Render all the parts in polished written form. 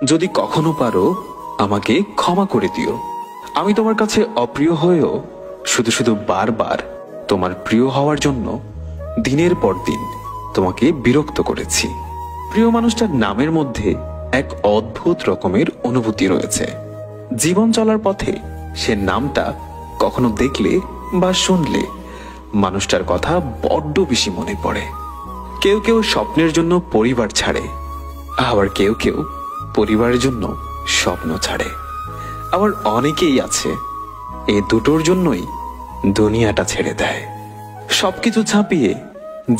যদি কখনো পারো আমাকে ক্ষমা করে দিও। আমি তোমার কাছে অপ্রিয় হয়েও শুধু শুধু বারবার তোমার প্রিয় হওয়ার জন্য দিনের পর দিন তোমাকে বিরক্ত করেছি। প্রিয় মানুষটার নামের মধ্যে এক অদ্ভুত রকমের অনুভূতি রয়েছে। জীবন চলার পথে সে নামটা কখনো দেখলে বা শুনলে মানুষটার কথা বড্ড বেশি মনে পড়ে। কেউ কেউ স্বপ্নের জন্য পরিবার ছাড়ে, আবার কেউ কেউ পরিবারের জন্য স্বপ্ন ছাড়ে। আবার অনেকেই আছে এ দুটোর জন্যই দুনিয়াটা ছেড়ে দেয়। সবকিছু ছাপিয়ে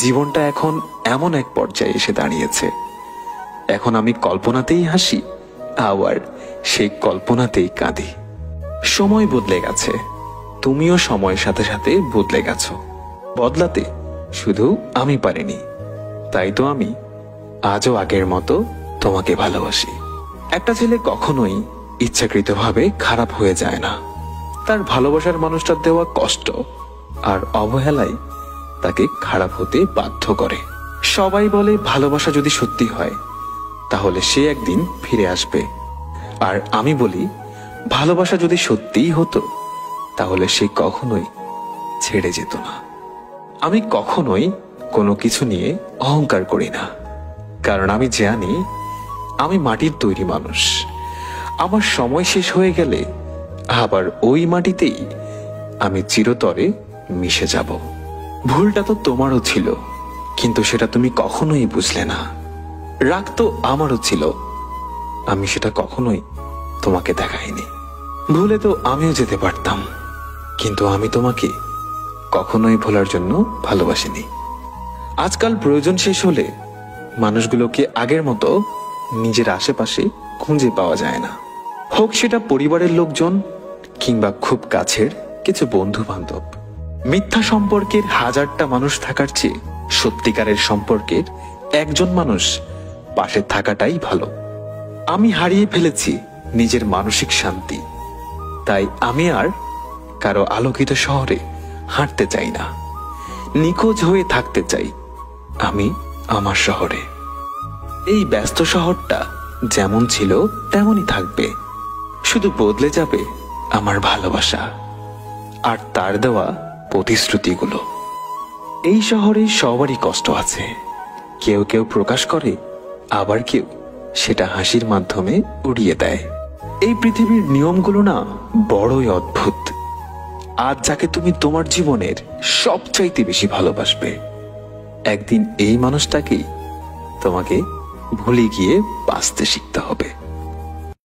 জীবনটা এখন এমন এক পর্যায়ে এসে দাঁড়িয়েছে, এখন আমি কল্পনাতেই হাসি, আবার সেই কল্পনাতেই কাঁদি। সময় বদলে গেছে, তুমিও সময়ের সাথে সাথে বদলে গেছো। বদলাতে শুধু আমি পারিনি, তাই তো আমি আজও আগের মতো তোমাকে ভালোবাসি। একটা ছেলে কখনোই ইচ্ছাকৃতভাবে খারাপ হয়ে যায় না। তার ভালোবাসার মানুষটার দেওয়া কষ্ট আর অবহেলায় তাকে খারাপ হতে বাধ্য করে। সবাই বলে ভালোবাসা যদি সত্যি হয় তাহলে সে একদিন ফিরে আসবে, আর আমি বলি ভালোবাসা যদি সত্যিই হতো তাহলে সে কখনোই ছেড়ে যেত না। আমি কখনোই কোনো কিছু নিয়ে অহংকার করি না, কারণ আমি জানি আমি মাটির তৈরি মানুষ। আমার সময় শেষ হয়ে গেলে আবার ওই মাটিতেই আমি চিরতরে মিশে যাব। ভুলটা তো তোমারও ছিল, কিন্তু সেটা তুমি কখনোই বুঝলে না। রাগ তো আমারও ছিল, আমি সেটা কখনোই তোমাকে দেখাইনি। ভুলে তো আমিও যেতে পারতাম, কিন্তু আমি তোমাকে কখনোই ভোলার জন্য ভালোবাসিনি। আজকাল প্রয়োজন শেষ হলে মানুষগুলোকে আগের মতো নিজের আশেপাশে খুঁজে পাওয়া যায় না, হোক সেটা পরিবারের লোকজন কিংবা খুব কাছের কিছু বন্ধু বান্ধব। মিথ্যা সম্পর্কের হাজারটা মানুষ থাকার চেয়ে সত্যিকারের সম্পর্কের একজন মানুষ পাশে থাকাটাই ভালো। আমি হারিয়ে ফেলেছি নিজের মানসিক শান্তি, তাই আমি আর কারো আলোকিত শহরে হাঁটতে চাই না। নিখোঁজ হয়ে থাকতে চাই আমি আমার শহরে। এই ব্যস্ত শহরটা যেমন ছিল তেমনই থাকবে, শুধু বদলে যাবে আমার ভালোবাসা আর তার দেওয়া প্রতিশ্রুতিগুলো। এই শহরে সবারই কষ্ট আছে, কেউ কেউ প্রকাশ করে, আবার কেউ সেটা হাসির মাধ্যমে উড়িয়ে দেয়। এই পৃথিবীর নিয়মগুলো না বড়ই অদ্ভুত। আজ যাকে তুমি তোমার জীবনের সবচাইতে বেশি ভালোবাসবে, একদিন এই মানুষটাকেই তোমাকে ভুলে গিয়ে বাঁচতে শিখতে হবে।